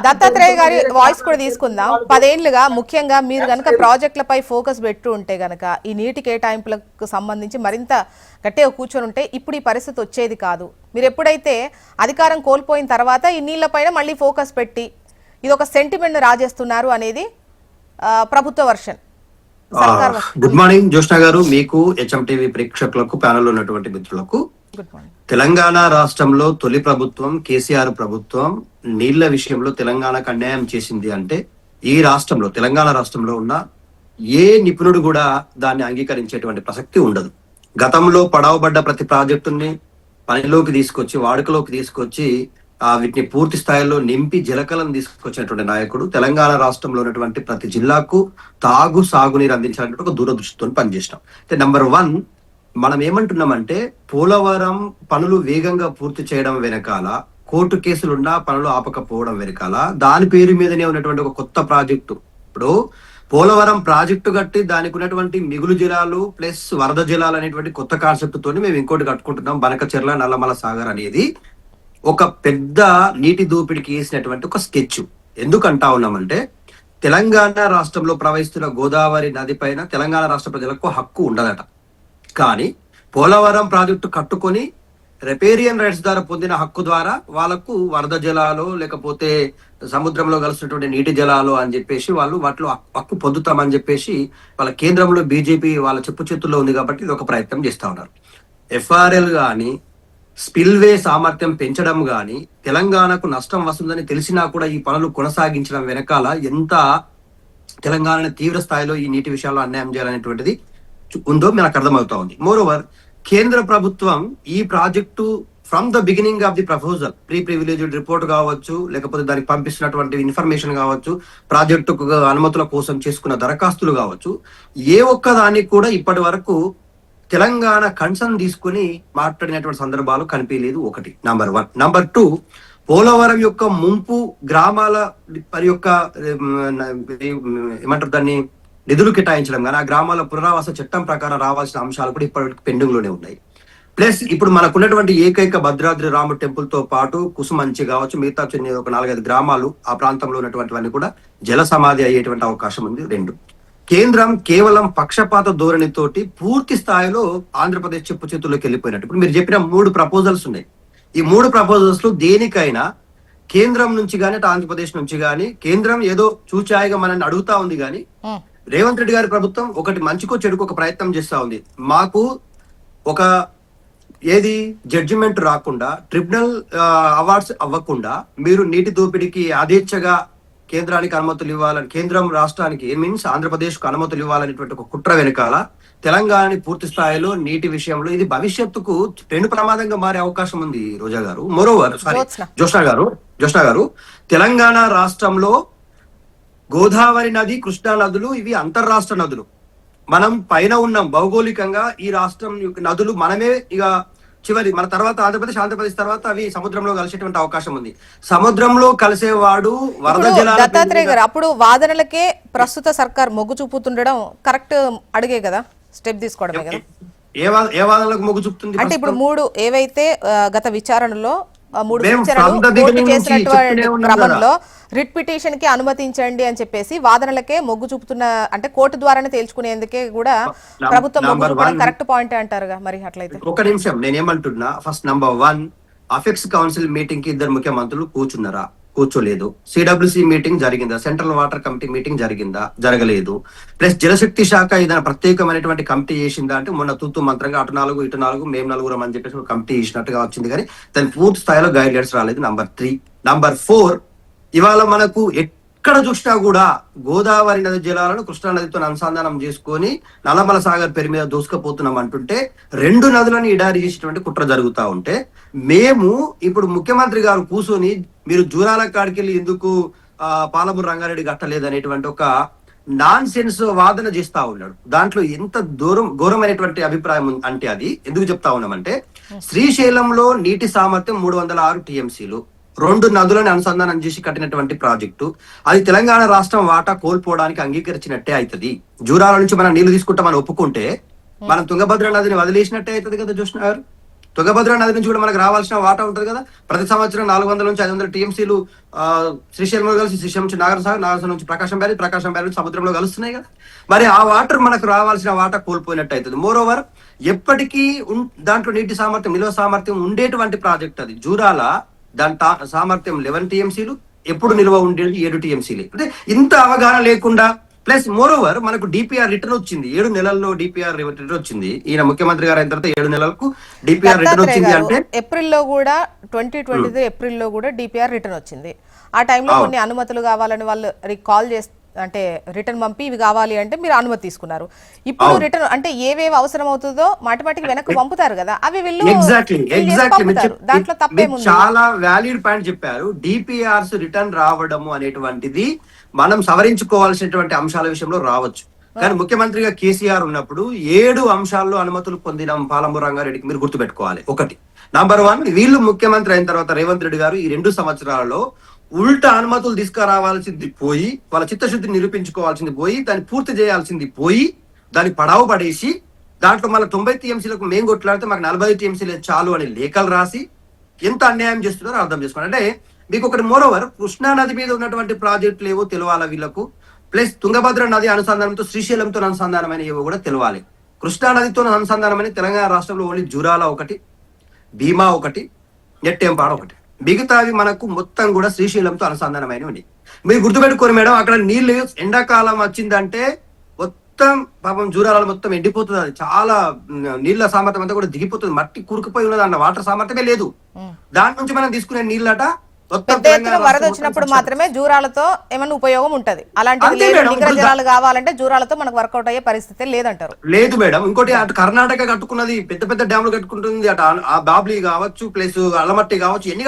దత్తాత్రేయ గారి వాయిస్ కూడా తీసుకుందాం. 10 ఏళ్లుగా ముఖ్యంగా మీరు గనక ప్రాజెక్టులపై ఫోకస్ పెట్టు ఉంటే గనక ఈ నీటి కేటాయింపులకు సంబంధించి మరింత గట్టిగా కూర్చొని ఉంటే ఇప్పుడు ఈ పరిస్థితి వచ్చేది కాదు. మీరు ఎప్పుడైతే అధికారం కోల్పోయిన తర్వాత ఈ నీళ్లపైన మళ్ళీ ఫోకస్ పెట్టి ఇది ఒక సెంటిమెంట్ రాజేస్తున్నారు అనేది ప్రభుత్వ వర్షన్. గుడ్ మార్నింగ్ జ్యోష్ణ గారు, మీకు హెచ్ఎంటీవీ ప్రేక్షకులకు ప్యానెల్ ఉన్నటువంటి మిత్రులకు. తెలంగాణ రాష్ట్రంలో తొలి ప్రభుత్వం కేసీఆర్ ప్రభుత్వం నీళ్ల విషయంలో తెలంగాణకు అన్యాయం చేసింది అంటే ఈ రాష్ట్రంలో తెలంగాణ రాష్ట్రంలో ఉన్న ఏ నిపుణుడు కూడా దాన్ని అంగీకరించేటువంటి ప్రసక్తి ఉండదు. గతంలో పడవబడ్డ ప్రతి ప్రాజెక్టుని పనిలోకి తీసుకొచ్చి వాడుకలోకి తీసుకొచ్చి వీటిని పూర్తి స్థాయిలో నింపి జలకలం తీసుకొచ్చినటువంటి నాయకుడు తెలంగాణ రాష్ట్రంలో ఉన్నటువంటి ప్రతి జిల్లాకు సాగునీరు అందించాలంటే ఒక దూరదృష్టితో పనిచేసినాం. అయితే నెంబర్ 1 మనం ఏమంటున్నామంటే పోలవరం పనులు వేగంగా పూర్తి చేయడం వెనకాల కోర్టు కేసులున్నా పనులు ఆపకపోవడం వెనకాల దాని పేరు మీదనే ఉన్నటువంటి ఒక కొత్త ప్రాజెక్టు. ఇప్పుడు పోలవరం ప్రాజెక్టు కట్టి దానికి ఉన్నటువంటి మిగులు జలాలు ప్లస్ వరద జలాలు అనేటువంటి కొత్త కాన్సెప్ట్ తోని మేము ఇంకోటి కట్టుకుంటున్నాం. బనకచెర్ల నల్లమల సాగర్ అనేది ఒక పెద్ద నీటి దోపిడికి వేసినటువంటి ఒక స్కెచ్. ఎందుకంటా ఉన్నామంటే తెలంగాణ రాష్ట్రంలో ప్రవహిస్తున్న గోదావరి నది పైన తెలంగాణ రాష్ట్ర ప్రజలకు హక్కు ఉండదట. కానీ పోలవరం ప్రాజెక్టు కట్టుకొని రిపేరియన్ రైట్స్ ద్వారా పొందిన హక్కు ద్వారా వాళ్ళకు వరద జలాలు లేకపోతే సముద్రంలో కలిసినటువంటి నీటి జలాలు అని చెప్పేసి వాళ్ళు వాటిలో హక్కు పొందుతామని చెప్పేసి వాళ్ళ కేంద్రంలో బీజేపీ వాళ్ళ చెప్పు చేతుల్లో ఉంది కాబట్టి ఇది ఒక ప్రయత్నం చేస్తా ఉన్నారు. ఎఫ్ఆర్ఎల్ గాని స్పిల్వే సామర్థ్యం పెంచడం గాని తెలంగాణకు నష్టం వస్తుందని తెలిసినా కూడా ఈ పనులు కొనసాగించడం వెనకాల ఎంత తెలంగాణని తీవ్ర స్థాయిలో ఈ నీటి విషయాల్లో అన్యాయం చేయాలనేటువంటిది ఉందో మనకు అర్థమవుతా ఉంది. మోరోవర్ కేంద్ర ప్రభుత్వం ఈ project from the beginning of the proposal pre privileged report కావచ్చు లేకపోతే దానికి పంపిస్తున్నటువంటి ఇన్ఫర్మేషన్ కావచ్చు ప్రాజెక్టుకు అనుమతుల కోసం చేసుకున్న దరఖాస్తులు కావచ్చు ఏ ఒక్క దానికి కూడా ఇప్పటి వరకు తెలంగాణ కన్సర్న్ తీసుకుని మాట్లాడినటువంటి సందర్భాలు కనిపించలేదు. ఒకటి నంబర్ 1. నంబర్ 2 పోలవరం యొక్క ముంపు గ్రామాల మరి యొక్క ఏమంటారు దాన్ని నిధులు కేటాయించడం కానీ ఆ గ్రామాల పునరావాస చట్టం ప్రకారం రావాల్సిన అంశాలు కూడా ఇప్పటికి పెండింగ్ లోనే ఉన్నాయి. ప్లస్ ఇప్పుడు మనకున్నటువంటి ఏకైక భద్రాద్రి రాముడు టెంపుల్ తో పాటు కుసుమంచి కావచ్చు మిగతా చిన్న ఒక 4-5 గ్రామాలు ఆ ప్రాంతంలో ఉన్నటువంటివన్నీ కూడా జల సమాధి అయ్యేటువంటి అవకాశం ఉంది. 2 కేంద్రం కేవలం పక్షపాత ధోరణితోటి పూర్తి స్థాయిలో ఆంధ్రప్రదేశ్ చెప్పు చేతుల్లోకి వెళ్ళిపోయినట్టు. ఇప్పుడు మీరు చెప్పిన 3 ప్రపోజల్స్ ఉన్నాయి. ఈ 3 ప్రపోజల్స్ లో దేనికైనా కేంద్రం నుంచి కానీ ఆంధ్రప్రదేశ్ నుంచి కానీ కేంద్రం ఏదో చూచాయిగా మనల్ని అడుగుతా ఉంది కానీ రేవంత్ రెడ్డి గారి ప్రభుత్వం ఒకటి మంచికో చెడుకో ఒక ప్రయత్నం చేస్తా ఉంది. మాకు ఒక ఏది జడ్జిమెంట్ రాకుండా ట్రిబ్యునల్ అవార్డ్స్ అవ్వకుండా మీరు నీటి దోపిడీకి ఆదేచ్ఛగా కేంద్రానికి అనుమతులు ఇవ్వాలని కేంద్రం రాష్ట్రానికి మీన్స్ ఆంధ్రప్రదేశ్ కు అనుమతులు ఇవ్వాలనేటువంటి ఒక కుట్ర వెనకాల తెలంగాణని పూర్తి స్థాయిలో నీటి విషయంలో ఇది భవిష్యత్తుకు పెను ప్రమాదంగా మారే అవకాశం ఉంది. రోజా గారు మోరోవర్ జ్యోష్ణ గారు తెలంగాణ రాష్ట్రంలో గోదావరి నది కృష్ణా నదులు ఇవి అంతర్రాష్ట్ర నదులు. మనం పైన ఉన్నాం భౌగోళికంగా ఈ రాష్ట్రం నదులు మనమే ఇక చివరి మన తర్వాత ఆంధ్రప్రదేశ్ తర్వాత అవి సముద్రంలో కలిసేటువంటి అవకాశం ఉంది. సముద్రంలో కలిసేవాడు వరద జలాలు. దత్తాత్రేయ గారు అప్పుడు వాదనలకే ప్రస్తుత సర్కార్ మొగ్గు చూపుతుండడం కరెక్ట్ అడిగే కదా, స్టెప్ తీసుకోవడమే కదా. ఏ వాదనలకు మొగ్గు చూపుతుంది అంటే ఇప్పుడు 3 ఏవైతే గత విచారణలో 3 సూచనలు కోర్టు చేసినటువంటి క్రమంలో రిట్ పిటిషన్ కి అనుమతించండి అని చెప్పేసి వాదనలకే మొగ్గు చూపుతున్న అంటే కోర్టు ద్వారానే తేల్చుకునేందుకే కూడా ప్రభుత్వం మొగ్గు చూపడం కరెక్ట్ పాయింట్ అంటారుగా. మరి అట్లయితే ఒక నిమిషం నేనేమంటున్నా, first number 1 affix council meeting కి 2 ముఖ్యమంత్రులు కూర్చున్నారా? కూర్చోలేదు. సిడబ్ల్యూసి మీటింగ్ జరిగిందా? సెంట్రల్ వాటర్ కమిటీ మీటింగ్ జరిగిందా? జరగలేదు. ప్లస్ జలశక్తి శాఖ ఏదైనా ప్రత్యేకమైనటువంటి కమిటీ చేసిందా అంటే మొన్న తూతు మంత్రంగా అటు 4 ఇటు 4 మేము 4 అని చెప్పేసి ఒక కమిటీ చేసినట్టుగా వచ్చింది కానీ దాని పూర్తి స్థాయిలో గైడ్ లైన్స్ రాలేదు. నంబర్ 3. నంబర్ 4 ఇవాళ మనకు ఎక్కడ చూసినా కూడా గోదావరి నది జలాలను కృష్ణా నదితో అనుసంధానం చేసుకొని నల్లమల సాగర్ పేరు మీద దూసుకుపోతున్నాం అంటుంటే 2 నదులను ఇడారి చేసేటువంటి కుట్ర జరుగుతా ఉంటే మేము ఇప్పుడు ముఖ్యమంత్రి గారు కూర్చొని మీరు జూరాల కాడికి వెళ్ళి ఎందుకు పాలమూరు రంగారెడ్డి కట్టలేదు అనేటువంటి ఒక నాన్ సెన్స్ వాదన చేస్తా ఉన్నాడు. దాంట్లో ఎంత ఘోరమైనటువంటి అభిప్రాయం అంటే అది ఎందుకు చెప్తా ఉన్నామంటే శ్రీశైలంలో నీటి సామర్థ్యం 306 టీఎంసీలు 2 నదులను అనుసంధానం చేసి కట్టినటువంటి ప్రాజెక్టు అది తెలంగాణ రాష్ట్రం వాటా కోల్పోవడానికి అంగీకరించినట్టే అవుతుంది. జూరాల నుంచి మనం నీళ్లు తీసుకుంటామని ఒప్పుకుంటే మనం తుంగభద్ర నదిని వదిలేసినట్టే అవుతుంది కదా జ్యోష్ణ గారు. తుంగభద్ర నది నుంచి కూడా మనకు రావాల్సిన వాటా ఉంటుంది కదా. ప్రతి సంవత్సరం 400 నుంచి 500 టీఎంసీలు శ్రీశైలంలో కలిసి శ్రీశైలం నుంచి నాగర్ నుంచి ప్రకాశం బ్యారేజ్ నుంచి సముద్రంలో కలుస్తున్నాయి కదా. మరి ఆ వాటర్ మనకు రావాల్సిన వాటా కోల్పోయినట్టు అవుతుంది. మోర్ ఓవర్ ఎప్పటికీ దాంట్లో నీటి సామర్థ్యం, నిల్వ సామర్థ్యం ఉండేటువంటి ప్రాజెక్ట్ అది. జూరాల దాని సామర్థ్యం 11 టీఎంసీలు, ఎప్పుడు నిల్వ ఉండేది 7 టీఎంసీలు. అంటే ఇంత అవగాహన లేకుండా, ప్లస్ మోర్ ఓవర్ మనకు డిపిఆర్ రిటర్న్ వచ్చింది. 7 నెలల్లో డిపిఆర్ రిటర్న్ వచ్చింది. ఈయన ముఖ్యమంత్రి గారు అయిన తర్వాత 7 నెలలకు డిపిఆర్ రిటర్న్ వచ్చింది. అంటే ఏప్రిల్లో కూడా 2023 ఏప్రిల్లో కూడా డిపిఆర్ రిటర్న్ వచ్చింది. ఆ టైంలో కొన్ని అనుమతులు కావాలని వాళ్ళు కాల్ చేస్తే, అంటే రిటర్న్ పంపి ఇవి కావాలి అంటే మీరు అనుమతి తీసుకున్నారు. ఇప్పుడు రిటర్న్ అంటే ఏవేవి అవసరం అవుతుందో మాటిమాటికి వెనక్కి పంపుతారు కదా, అవి వీళ్ళు పంపుతారు. దాంట్లో తప్పేముంది? చాలా వ్యాలిడ్ పాయింట్ చెప్పారు. డిపిఆర్స్ రిటర్న్ రావడము అనేటువంటిది మనం సవరించుకోవాల్సినటువంటి అంశాల విషయంలో రావచ్చు. కానీ ముఖ్యమంత్రిగా కేసీఆర్ ఉన్నప్పుడు 7 అంశాల్లో అనుమతులు పొందిన పాలమూరు రంగారెడ్డికి మీరు గుర్తుపెట్టుకోవాలి. ఒకటి, నంబర్ 1, వీళ్ళు ముఖ్యమంత్రి అయిన తర్వాత రేవంత్ రెడ్డి గారు ఈ 2 సంవత్సరాలలో ఉల్టా అనుమతులు తీసుకురావాల్సింది పోయి, వాళ్ళ చిత్తశుద్ధిని నిరూపించుకోవాల్సింది పోయి, దాన్ని పూర్తి చేయాల్సింది పోయి, దాన్ని పడావు పడేసి, దాంట్లో మళ్ళీ 90 టీఎంసీలకు మేము కొట్లాడితే మాకు 40 టీఎంసీలు చాలు అని లేఖలు రాసి ఎంత అన్యాయం చేస్తున్నారో అర్థం చేసుకోండి. అంటే మీకు ఒకటి, మోరోవర్ కృష్ణా నది మీద ఉన్నటువంటి ప్రాజెక్టులు ఏవో తెలవాలి వీళ్ళకు, ప్లస్ తుంగభద్ర నది అనుసంధానంతో శ్రీశైలంతో అనుసంధానమైన ఏవో కూడా తెలవాలి. కృష్ణా నదితో అనుసంధానమైన తెలంగాణ రాష్ట్రంలో ఓన్లీ జూరాల ఒకటి, భీమా ఒకటి, నెట్టెంపాడ ఒకటి. మిగతావి మనకు మొత్తం కూడా శ్రీశైలంతో అనుసంధానమైనవి. మీరు గుర్తుపెట్టుకోరు మేడం, అక్కడ నీళ్లు ఎండాకాలం వచ్చిందంటే మొత్తం పాపం జూరాలలో మొత్తం ఎండిపోతుంది. అది చాలా నీళ్ల సామర్థ్యం అంతా కూడా దిగిపోతుంది, మట్టి కూరుకుపోయి ఉన్నది, అన్న వాటర్ సామర్థ్యమే లేదు. దాని నుంచి మనం తీసుకునే నీళ్ళట పెద్ద ఎత్తున వరద వచ్చినప్పుడు మాత్రమే జూరాలతో ఏమైనా ఉపయోగం ఉంటది. అలాంటి నిగ్ర జలాలు కావాలంటే జూరాలతో మనకు వర్కౌట్ అయ్యే పరిస్థితి లేదంటారు. లేదు మేడం. ఇంకోటి, అటు కర్ణాటక కట్టుకున్నది పెద్ద పెద్ద డ్యాములు కట్టుకుంటుంది, అటు ఆ బాబ్లీ కావచ్చు, ప్లస్ అల్లమట్టి కావచ్చు, ఎన్ని